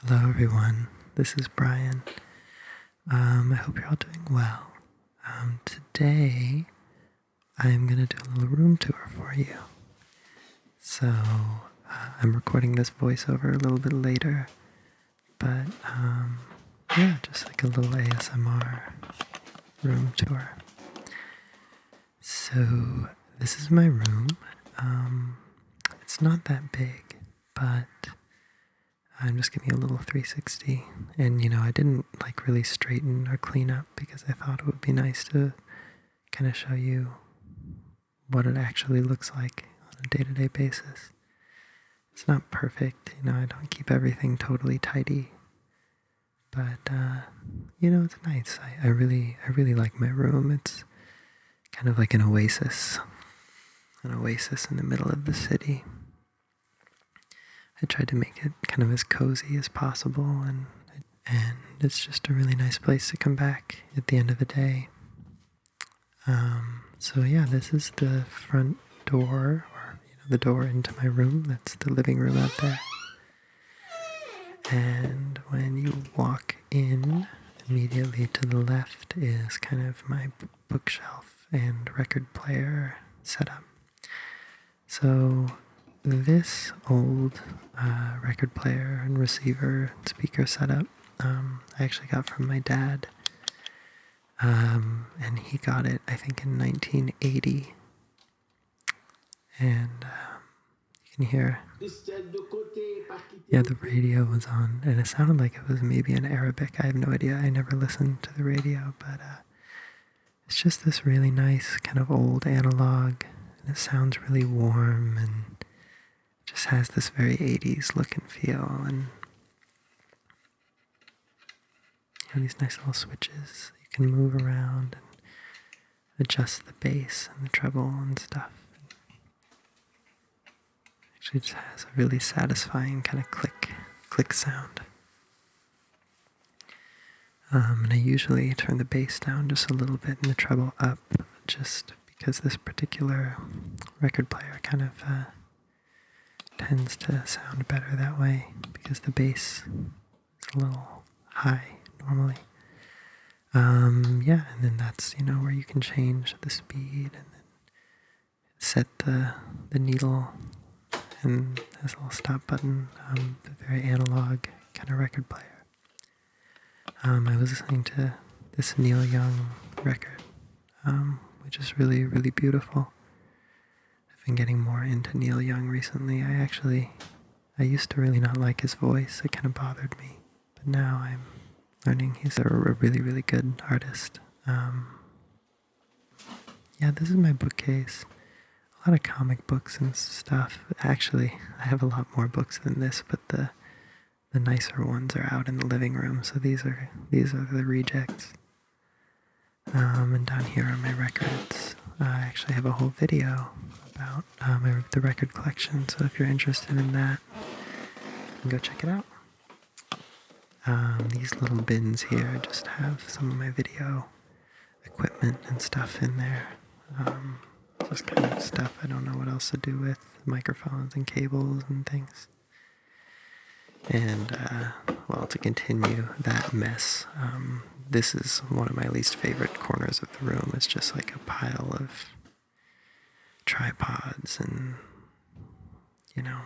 Hello everyone, this is Brian. I hope you're all doing well. Today I'm going to do a little room tour for you. So I'm recording this voiceover a little bit later, but yeah, just like a little ASMR room tour. So this is my room. It's not that big, but I'm just giving you a little 360, and I didn't like really straighten or clean up because I thought it would be nice to kind of show you what it actually looks like on a day-to-day basis. It's not perfect, I don't keep everything totally tidy, but it's nice. I really like my room. It's kind of like an oasis in the middle of the city. I tried to make it kind of as cozy as possible, and it's just a really nice place to come back at the end of the day. So yeah, this is the front door, or the door into my room. That's the living room out there. And when you walk in, immediately to the left is kind of my bookshelf and record player setup. So this old record player and receiver and speaker setup I actually got from my dad, and he got it I think in 1980, and you can hear, yeah, the radio was on, and it sounded like it was maybe in Arabic. I have no idea, I never listened to the radio, but it's just this really nice kind of old analog, and it sounds really warm and just has this very 80s look and feel, and these nice little switches you can move around and adjust the bass and the treble and stuff. Actually just has a really satisfying kind of click sound. And I usually turn the bass down just a little bit and the treble up, just because this particular record player kind of tends to sound better that way, because the bass is a little high normally. Yeah, and then that's where you can change the speed and then set the needle, and there's a little stop button. The very analog kind of record player. I was listening to this Neil Young record, which is really, really beautiful. I've been getting more into Neil Young recently. I used to really not like his voice. It kind of bothered me. But now I'm learning he's a really, really good artist. Yeah, this is my bookcase. A lot of comic books and stuff. Actually, I have a lot more books than this, but the nicer ones are out in the living room. So these are the rejects. And down here are my records. I actually have a whole video about the record collection, so if you're interested in that, you can go check it out. These little bins here just have some of my video equipment and stuff in there. Just kind of stuff I don't know what else to do with, microphones and cables and things. And, to continue that mess, this is one of my least favorite corners of the room. It's just like a pile of tripods and, a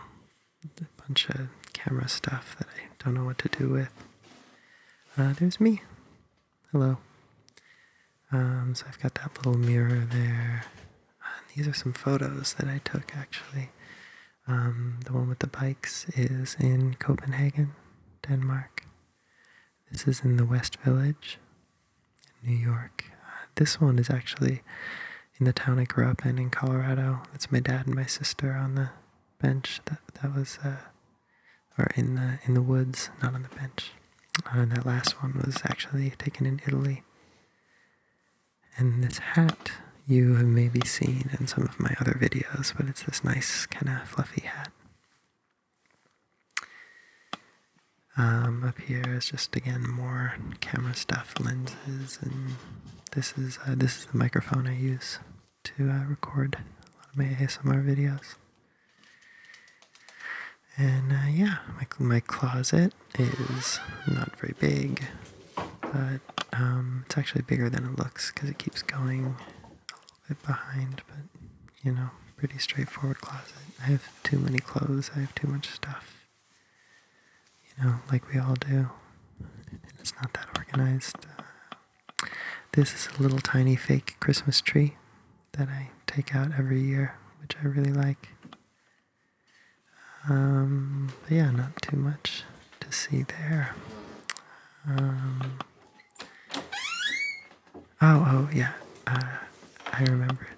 bunch of camera stuff that I don't know what to do with. There's me. Hello. So I've got that little mirror there. These are some photos that I took, actually. The one with the bikes is in Copenhagen, Denmark. This is in the West Village, in New York. This one is actually in the town I grew up in Colorado. It's my dad and my sister on the bench. That was, or in the woods, not on the bench. And that last one was actually taken in Italy. And this hat you have maybe seen in some of my other videos, but it's this nice kind of fluffy hat. Up here is just, again, more camera stuff, lenses, and this is the microphone I use to record a lot of my ASMR videos. And yeah, my closet is not very big, but it's actually bigger than it looks because it keeps going a bit behind, but you know, pretty straightforward closet. I have too many clothes, I have too much stuff, you know, like we all do. It's not that organized. This is a little tiny fake Christmas tree that I take out every year, which I really like. But yeah, not too much to see there. Oh yeah, I remembered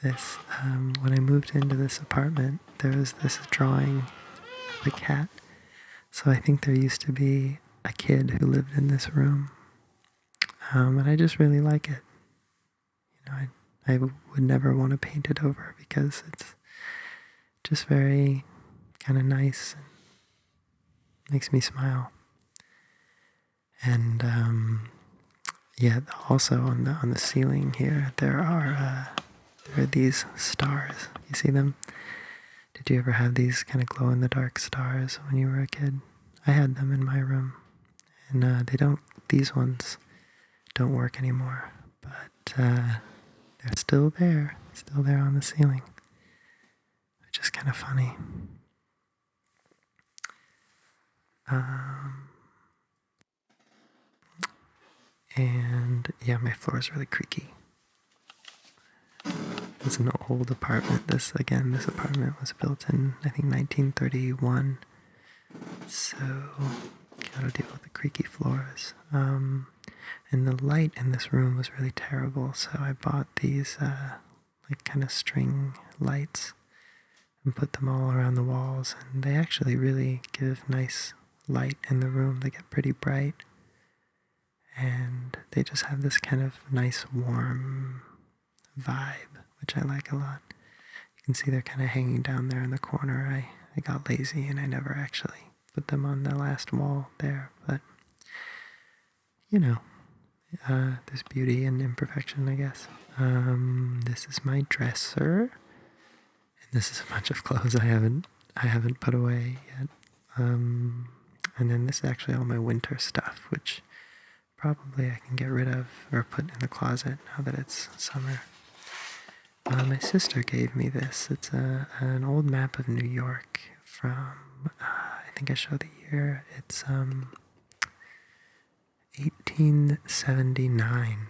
this. When I moved into this apartment, there was this drawing of a cat. So I think there used to be a kid who lived in this room. And I just really like it. You know, I would never want to paint it over because it's just very kind of nice and makes me smile. And yeah, also on the ceiling here there are these stars. You see them? Did you ever have these kind of glow in the dark stars when you were a kid? I had them in my room, and these ones don't work anymore, but they're still there on the ceiling, which is kind of funny. And yeah, my floor is really creaky. It's an old apartment. This apartment was built in, I think, 1931. So, gotta deal with the creaky floors. And the light in this room was really terrible, so I bought these, like, kind of string lights and put them all around the walls, and they actually really give nice light in the room. They get pretty bright, and they just have this kind of nice warm vibe, which I like a lot. You can see they're kind of hanging down there in the corner. I got lazy and I never actually put them on the last wall there, but you know, there's beauty in imperfection, I guess. This is my dresser, and this is a bunch of clothes I haven't put away yet. And then this is actually all my winter stuff, which probably I can get rid of or put in the closet now that it's summer. My sister gave me this. It's an old map of New York from, I think I showed the year. It's 1879.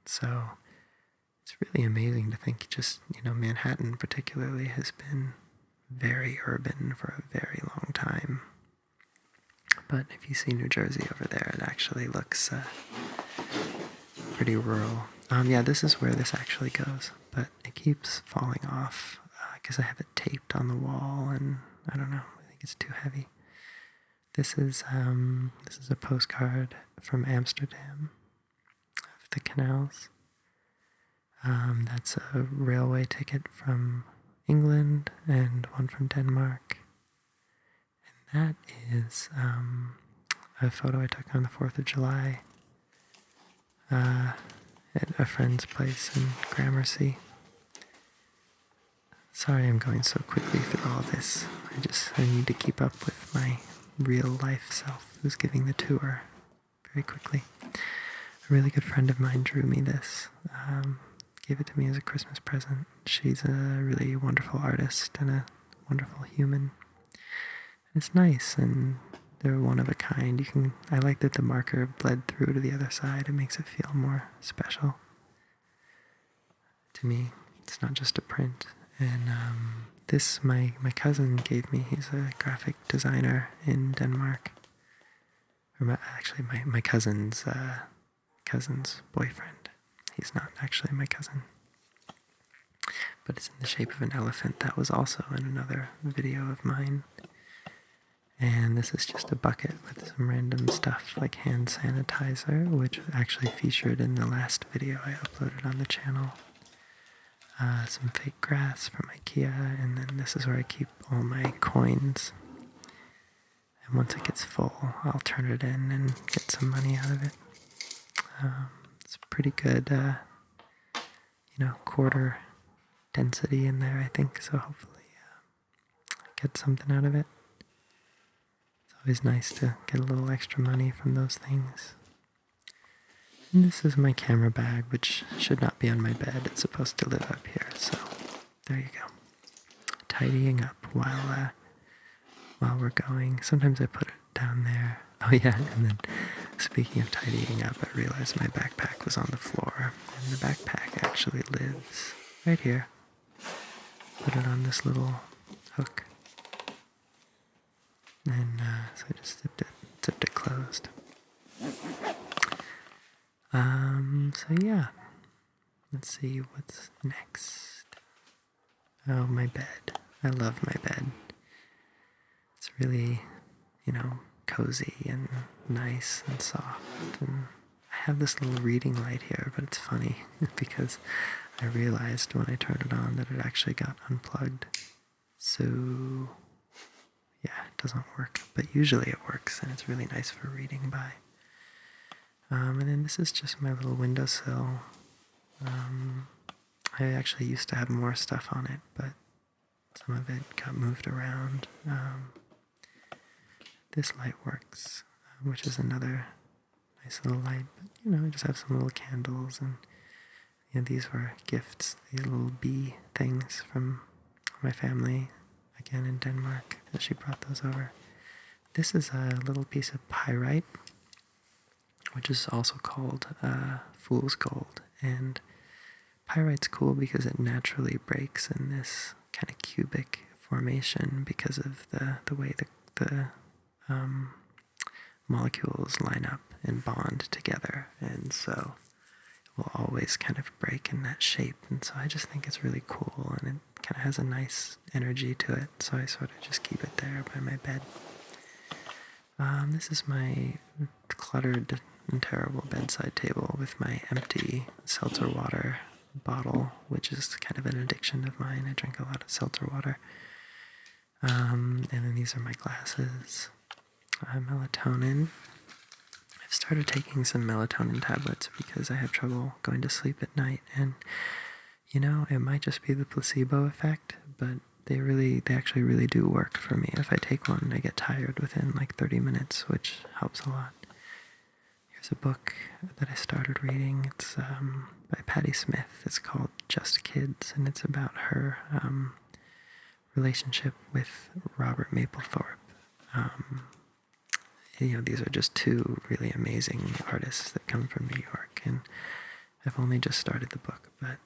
So it's really amazing to think just, you know, Manhattan particularly has been very urban for a very long time. But if you see New Jersey over there, it actually looks pretty rural. Yeah, this is where this actually goes, but it keeps falling off because I have it taped on the wall, and I don't know, I think it's too heavy. This is a postcard from Amsterdam of the canals. That's a railway ticket from England and one from Denmark. And that is a photo I took on the 4th of July at a friend's place in Gramercy. Sorry I'm going so quickly through all this. I need to keep up with my real life self who's giving the tour very quickly. A really good friend of mine drew me this, gave it to me as a Christmas present. She's a really wonderful artist and a wonderful human. It's nice, and they're one of a kind. I like that the marker bled through to the other side. It makes it feel more special. To me, it's not just a print. And this my cousin gave me. He's a graphic designer in Denmark. Or my cousin's boyfriend. He's not actually my cousin. But it's in the shape of an elephant. That was also in another video of mine. And this is just a bucket with some random stuff like hand sanitizer, which actually featured in the last video I uploaded on the channel. Some fake grass from IKEA, and then this is where I keep all my coins. And once it gets full, I'll turn it in and get some money out of it. It's pretty good, quarter density in there, I think, so hopefully get something out of it. always nice to get a little extra money from those things. And this is my camera bag, which should not be on my bed. It's supposed to live up here, so there you go. Tidying up while we're going. Sometimes I put it down there. Oh yeah, and then speaking of tidying up, I realized my backpack was on the floor, and the backpack actually lives right here. Put it on this little hook, and so I just zipped it closed. So yeah, let's see what's next. Oh, my bed. I love my bed. It's really, cozy and nice and soft. And I have this little reading light here, but it's funny because I realized when I turned it on that it actually got unplugged. So yeah, it doesn't work, but usually it works, and it's really nice for reading by. And then this is just my little windowsill. I actually used to have more stuff on it, but some of it got moved around. This light works, which is another nice little light. But, I just have some little candles, and these were gifts, these little bee things from my family, again in Denmark, that she brought those over. This is a little piece of pyrite, which is also called fool's gold. And pyrite's cool because it naturally breaks in this kind of cubic formation because of the way the molecules line up and bond together. And so it will always kind of break in that shape. And so I just think it's really cool, and it kind of has a nice energy to it. So I sort of just keep it there by my bed. This is my cluttered and terrible bedside table with my empty seltzer water bottle, which is kind of an addiction of mine. I drink a lot of seltzer water. And then these are my glasses. Melatonin. I've started taking some melatonin tablets because I have trouble going to sleep at night. And, it might just be the placebo effect, but they actually really do work for me. If I take one, I get tired within like 30 minutes, which helps a lot. Here's a book that I started reading. It's by Patti Smith. It's called Just Kids, and it's about her relationship with Robert Mapplethorpe. These are just two really amazing artists that come from New York, and I've only just started the book, but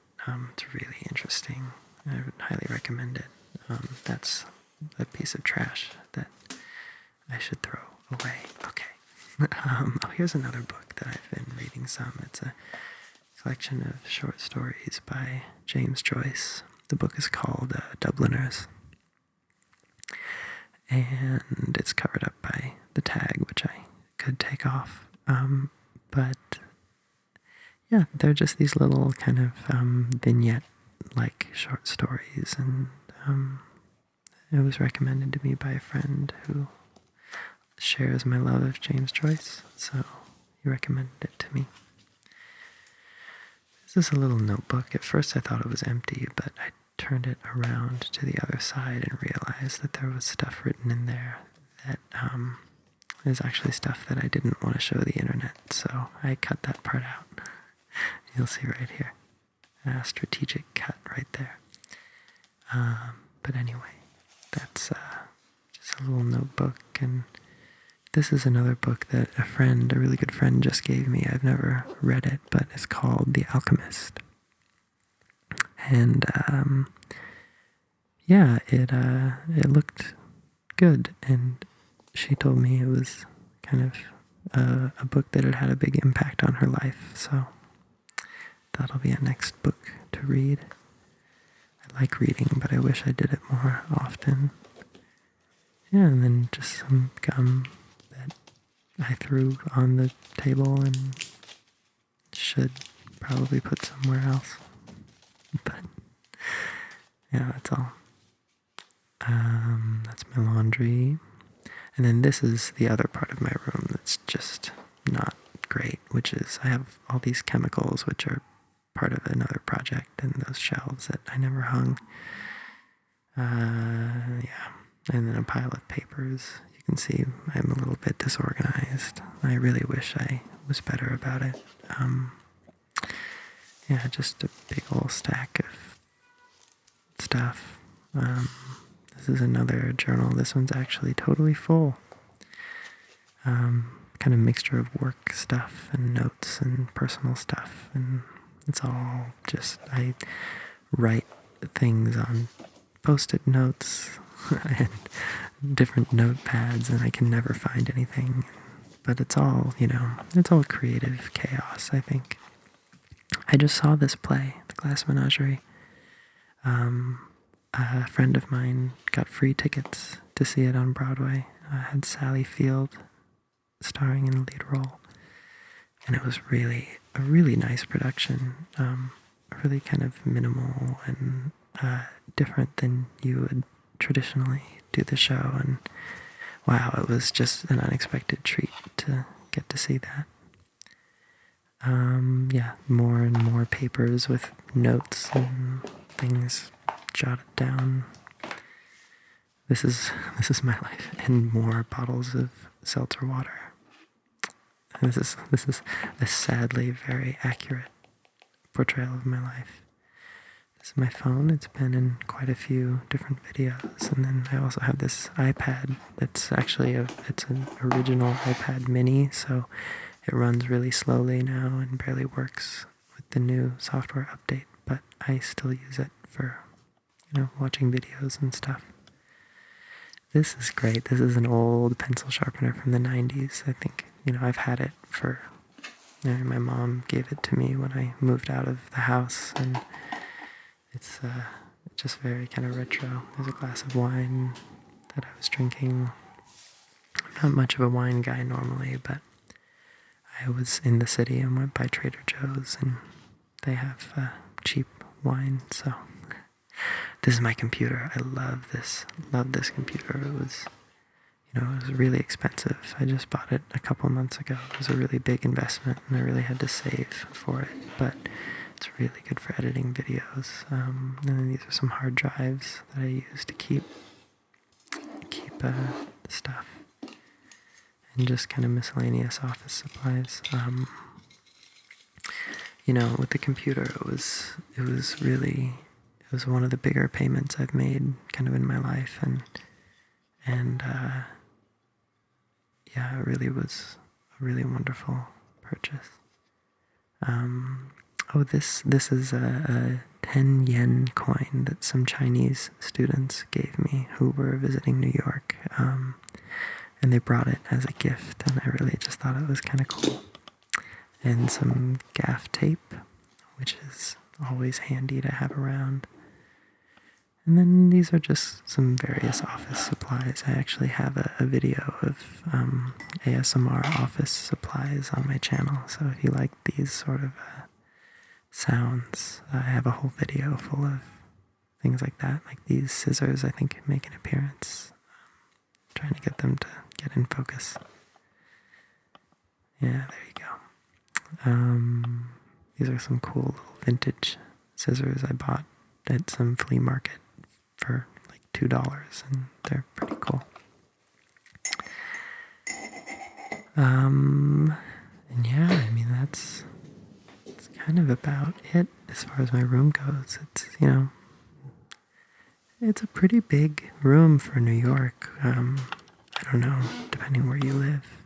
it's really interesting. I would highly recommend it. That's a piece of trash that I should throw away. Okay. Here's another book that I've been reading some. It's a collection of short stories by James Joyce. The book is called Dubliners, and it's covered up by the tag, which I could take off. But yeah, they're just these little kind of vignette-like short stories, and it was recommended to me by a friend who shares my love of James Joyce, so he recommended it to me. This is a little notebook. At first I thought it was empty, but I turned it around to the other side and realized that there was stuff written in there that is actually stuff that I didn't want to show the internet, so I cut that part out. You'll see right here. A strategic cut right there. But anyway, that's just a little notebook, and this is another book that a really good friend, just gave me. I've never read it, but it's called The Alchemist. And it looked good, and she told me it was kind of a book that had had a big impact on her life, so that'll be a next book to read. I like reading, but I wish I did it more often. Yeah, and then just some gum that I threw on the table and should probably put somewhere else. But yeah, that's all. That's my laundry. And then this is the other part of my room that's just not great, which is I have all these chemicals which are part of another project, and those shelves that I never hung. Yeah. And then a pile of papers. You can see I'm a little bit disorganized. I really wish I was better about it. Yeah, just a big old stack of stuff. This is another journal. This one's actually totally full. Kind of mixture of work stuff and notes and personal stuff, and it's all just, I write things on post-it notes and different notepads, and I can never find anything. But it's all, it's all creative chaos, I think. I just saw this play, The Glass Menagerie. A friend of mine got free tickets to see it on Broadway. Had Sally Field starring in the lead role. And it was really a really nice production. Really kind of minimal and different than you would traditionally do the show. And wow, it was just an unexpected treat to get to see that. Yeah, more and more papers with notes and things jotted down. This is my life, and more bottles of seltzer water. This is a sadly very accurate portrayal of my life. This is my phone. It's been in quite a few different videos, and then I also have this iPad. It's actually it's an original iPad Mini, so it runs really slowly now and barely works with the new software update. But I still use it for, watching videos and stuff. This is great. This is an old pencil sharpener from the 90s. I think, I've had it for, my mom gave it to me when I moved out of the house, and it's just very kind of retro. There's a glass of wine that I was drinking. I'm not much of a wine guy normally, but I was in the city and went by Trader Joe's, and they have cheap wine, so this is my computer. I love this computer. It was, it was really expensive. I just bought it a couple months ago. It was a really big investment, and I really had to save for it, but it's really good for editing videos. And then these are some hard drives that I use to keep the stuff, and just kind of miscellaneous office supplies. With the computer, it was one of the bigger payments I've made kind of in my life, and yeah, it really was a really wonderful purchase. This is a 10 yen coin that some Chinese students gave me who were visiting New York, and they brought it as a gift, and I really just thought it was kind of cool. And some gaff tape, which is always handy to have around. And then these are just some various office supplies. I actually have a video of ASMR office supplies on my channel, so if you like these sort of sounds, I have a whole video full of things like that. Like these scissors, I think, make an appearance. Trying to get them to get in focus. Yeah, there you go. These are some cool little vintage scissors I bought at some flea market for like $2, and they're pretty cool. And yeah, I mean, that's kind of about it as far as my room goes. It's, it's a pretty big room for New York. I don't know, depending where you live.